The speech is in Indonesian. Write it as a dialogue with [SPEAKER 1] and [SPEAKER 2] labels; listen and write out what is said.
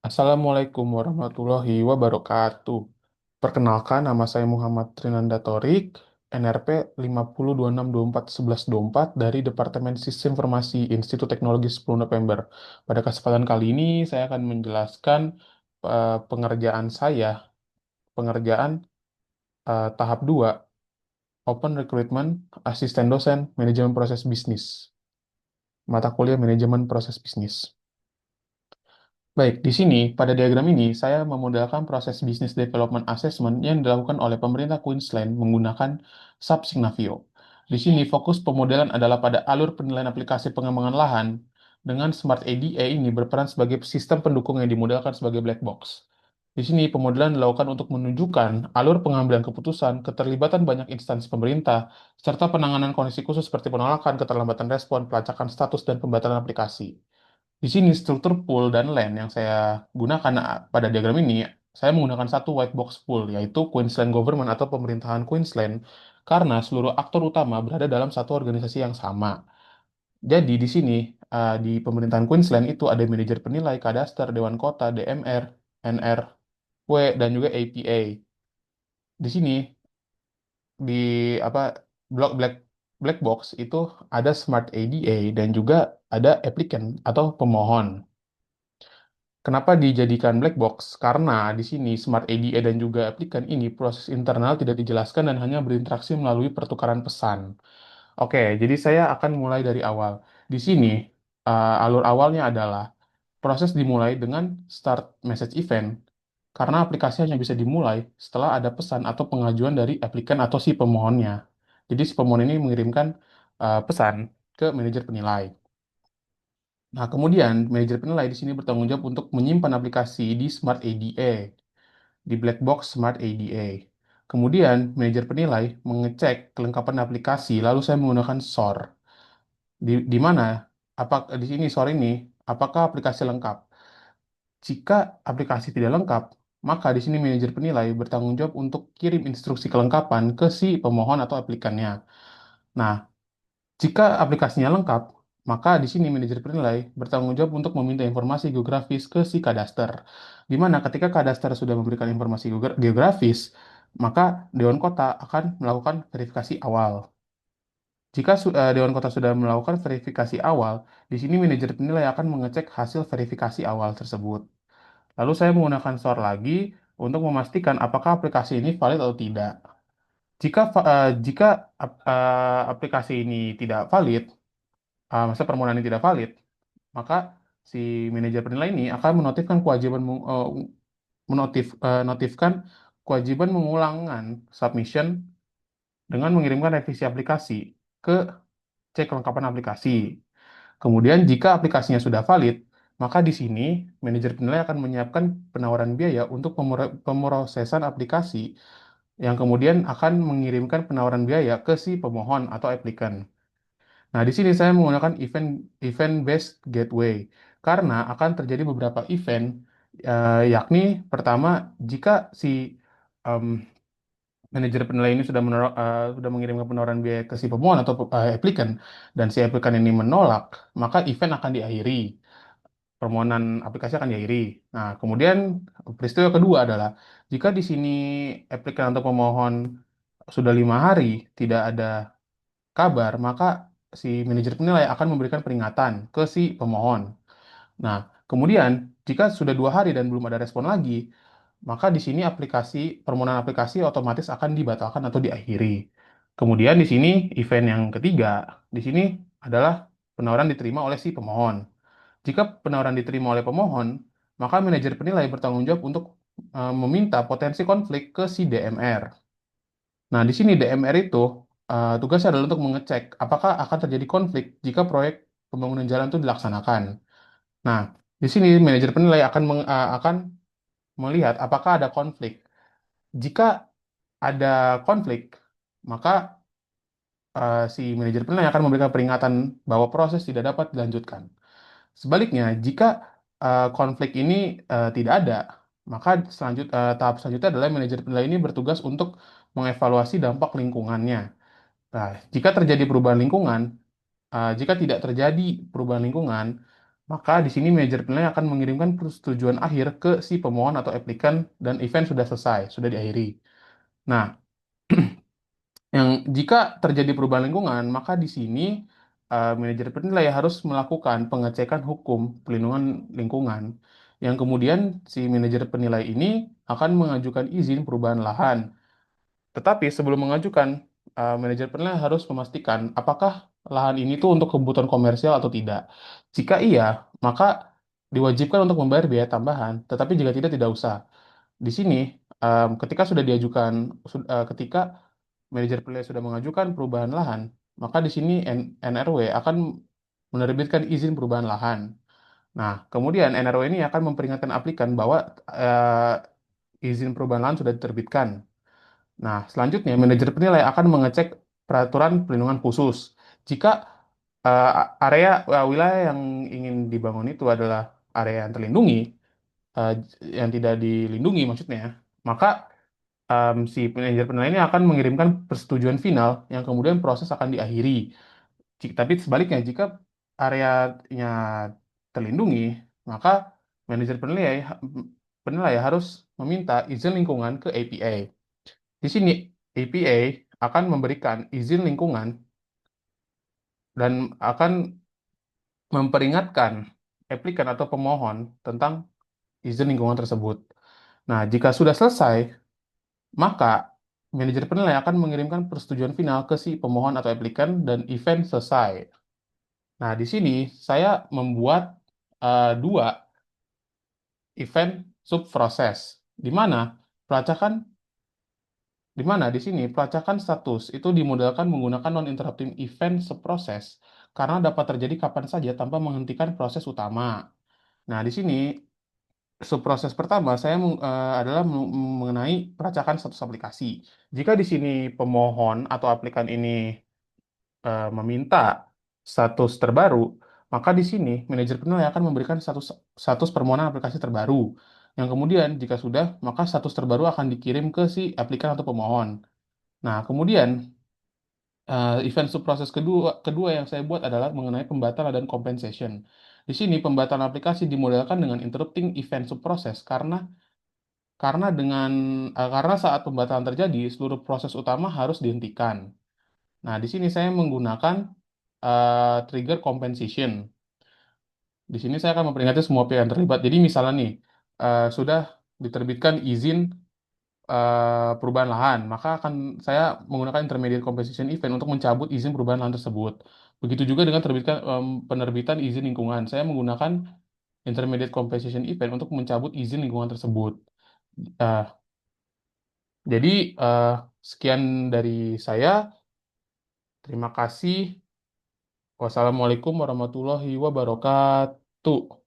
[SPEAKER 1] Assalamualaikum warahmatullahi wabarakatuh. Perkenalkan, nama saya Muhammad Trinanda Torik, NRP 5026241124 dari Departemen Sistem Informasi Institut Teknologi 10 November. Pada kesempatan kali ini, saya akan menjelaskan pengerjaan saya, pengerjaan tahap 2, Open Recruitment, Asisten Dosen, Manajemen Proses Bisnis, mata kuliah Manajemen Proses Bisnis. Baik, di sini pada diagram ini saya memodelkan proses Business Development Assessment yang dilakukan oleh pemerintah Queensland menggunakan SAP Signavio. Di sini fokus pemodelan adalah pada alur penilaian aplikasi pengembangan lahan dengan Smart ADA ini berperan sebagai sistem pendukung yang dimodelkan sebagai black box. Di sini pemodelan dilakukan untuk menunjukkan alur pengambilan keputusan, keterlibatan banyak instansi pemerintah, serta penanganan kondisi khusus seperti penolakan, keterlambatan respon, pelacakan status, dan pembatalan aplikasi. Di sini struktur pool dan land yang saya gunakan pada diagram ini, saya menggunakan satu white box pool, yaitu Queensland Government atau pemerintahan Queensland, karena seluruh aktor utama berada dalam satu organisasi yang sama. Jadi di sini, di pemerintahan Queensland itu ada manajer penilai, kadaster, dewan kota, DMR, NRW, dan juga APA. Di sini, di apa blok black box itu ada Smart ADA dan juga ada applicant atau pemohon. Kenapa dijadikan black box? Karena di sini Smart ADA dan juga applikan ini proses internal tidak dijelaskan dan hanya berinteraksi melalui pertukaran pesan. Oke, jadi saya akan mulai dari awal. Di sini alur awalnya adalah proses dimulai dengan start message event karena aplikasi hanya bisa dimulai setelah ada pesan atau pengajuan dari applikan atau si pemohonnya. Jadi si pemohon ini mengirimkan pesan ke manajer penilai. Nah, kemudian manajer penilai di sini bertanggung jawab untuk menyimpan aplikasi di Smart ADA, di black box Smart ADA. Kemudian manajer penilai mengecek kelengkapan aplikasi, lalu saya menggunakan SOR. Di mana di sini SOR ini apakah aplikasi lengkap? Jika aplikasi tidak lengkap, maka di sini manajer penilai bertanggung jawab untuk kirim instruksi kelengkapan ke si pemohon atau aplikannya. Nah, jika aplikasinya lengkap, maka di sini manajer penilai bertanggung jawab untuk meminta informasi geografis ke si kadaster. Di mana ketika kadaster sudah memberikan informasi geografis, maka Dewan Kota akan melakukan verifikasi awal. Jika Dewan Kota sudah melakukan verifikasi awal, di sini manajer penilai akan mengecek hasil verifikasi awal tersebut. Lalu saya menggunakan SOR lagi untuk memastikan apakah aplikasi ini valid atau tidak. Jika aplikasi ini tidak valid, masa permohonan ini tidak valid, maka si manajer penilai ini akan menotifkan kewajiban notifkan kewajiban mengulangan submission dengan mengirimkan revisi aplikasi ke cek kelengkapan aplikasi. Kemudian jika aplikasinya sudah valid, maka di sini manajer penilai akan menyiapkan penawaran biaya untuk pemrosesan aplikasi yang kemudian akan mengirimkan penawaran biaya ke si pemohon atau applicant. Nah, di sini saya menggunakan event based gateway karena akan terjadi beberapa event, yakni pertama jika si em, manajer penilai ini sudah mengirimkan penawaran biaya ke si pemohon atau applicant dan si applicant ini menolak, maka event akan diakhiri, permohonan aplikasi akan diakhiri. Nah, kemudian peristiwa kedua adalah jika di sini applicant atau pemohon sudah 5 hari tidak ada kabar, maka si manajer penilai akan memberikan peringatan ke si pemohon. Nah, kemudian jika sudah 2 hari dan belum ada respon lagi, maka di sini permohonan aplikasi otomatis akan dibatalkan atau diakhiri. Kemudian di sini event yang ketiga, di sini adalah penawaran diterima oleh si pemohon. Jika penawaran diterima oleh pemohon, maka manajer penilai bertanggung jawab untuk meminta potensi konflik ke si DMR. Nah, di sini DMR itu tugasnya adalah untuk mengecek apakah akan terjadi konflik jika proyek pembangunan jalan itu dilaksanakan. Nah, di sini manajer penilai akan melihat apakah ada konflik. Jika ada konflik, maka si manajer penilai akan memberikan peringatan bahwa proses tidak dapat dilanjutkan. Sebaliknya, jika konflik ini tidak ada, maka tahap selanjutnya adalah manajer penilai ini bertugas untuk mengevaluasi dampak lingkungannya. Nah, jika terjadi perubahan lingkungan, jika tidak terjadi perubahan lingkungan, Maka di sini manajer penilai akan mengirimkan persetujuan akhir ke si pemohon atau aplikan dan event sudah selesai, sudah diakhiri. Nah, yang jika terjadi perubahan lingkungan, maka di sini manajer penilai harus melakukan pengecekan hukum pelindungan lingkungan. Yang kemudian si manajer penilai ini akan mengajukan izin perubahan lahan. Tetapi sebelum mengajukan, manajer penilai harus memastikan apakah lahan ini tuh untuk kebutuhan komersial atau tidak. Jika iya, maka diwajibkan untuk membayar biaya tambahan. Tetapi jika tidak, tidak usah. Di sini, ketika sudah diajukan, ketika manajer penilai sudah mengajukan perubahan lahan, maka di sini NRW akan menerbitkan izin perubahan lahan. Nah, kemudian NRW ini akan memperingatkan aplikan bahwa izin perubahan lahan sudah diterbitkan. Nah, selanjutnya manajer penilai akan mengecek peraturan pelindungan khusus. Jika area wilayah yang ingin dibangun itu adalah area yang terlindungi, eh, yang tidak dilindungi maksudnya, maka si manajer penilai ini akan mengirimkan persetujuan final yang kemudian proses akan diakhiri. Tapi sebaliknya, jika areanya terlindungi, maka manajer penilai harus meminta izin lingkungan ke APA. Di sini APA akan memberikan izin lingkungan dan akan memperingatkan aplikan atau pemohon tentang izin lingkungan tersebut. Nah, jika sudah selesai, maka manajer penilai akan mengirimkan persetujuan final ke si pemohon atau aplikan dan event selesai. Nah, di sini saya membuat dua event subproses, di mana pelacakan di mana di sini pelacakan status itu dimodelkan menggunakan non-interrupting event subproses karena dapat terjadi kapan saja tanpa menghentikan proses utama. Nah, di sini subproses pertama saya adalah mengenai pelacakan status aplikasi. Jika di sini pemohon atau aplikan ini meminta status terbaru, maka di sini manajer penilai akan memberikan status status permohonan aplikasi terbaru. Yang kemudian jika sudah, maka status terbaru akan dikirim ke si aplikan atau pemohon. Nah, kemudian event subproses kedua kedua yang saya buat adalah mengenai pembatalan dan compensation. Di sini pembatalan aplikasi dimodelkan dengan interrupting event subproses karena saat pembatalan terjadi seluruh proses utama harus dihentikan. Nah, di sini saya menggunakan trigger compensation. Di sini saya akan memperingati semua pihak yang terlibat. Jadi misalnya nih, sudah diterbitkan izin perubahan lahan, maka akan saya menggunakan intermediate compensation event untuk mencabut izin perubahan lahan tersebut. Begitu juga dengan penerbitan izin lingkungan. Saya menggunakan intermediate compensation event untuk mencabut izin lingkungan tersebut. Eh, jadi eh, sekian dari saya. Terima kasih. Wassalamualaikum warahmatullahi wabarakatuh.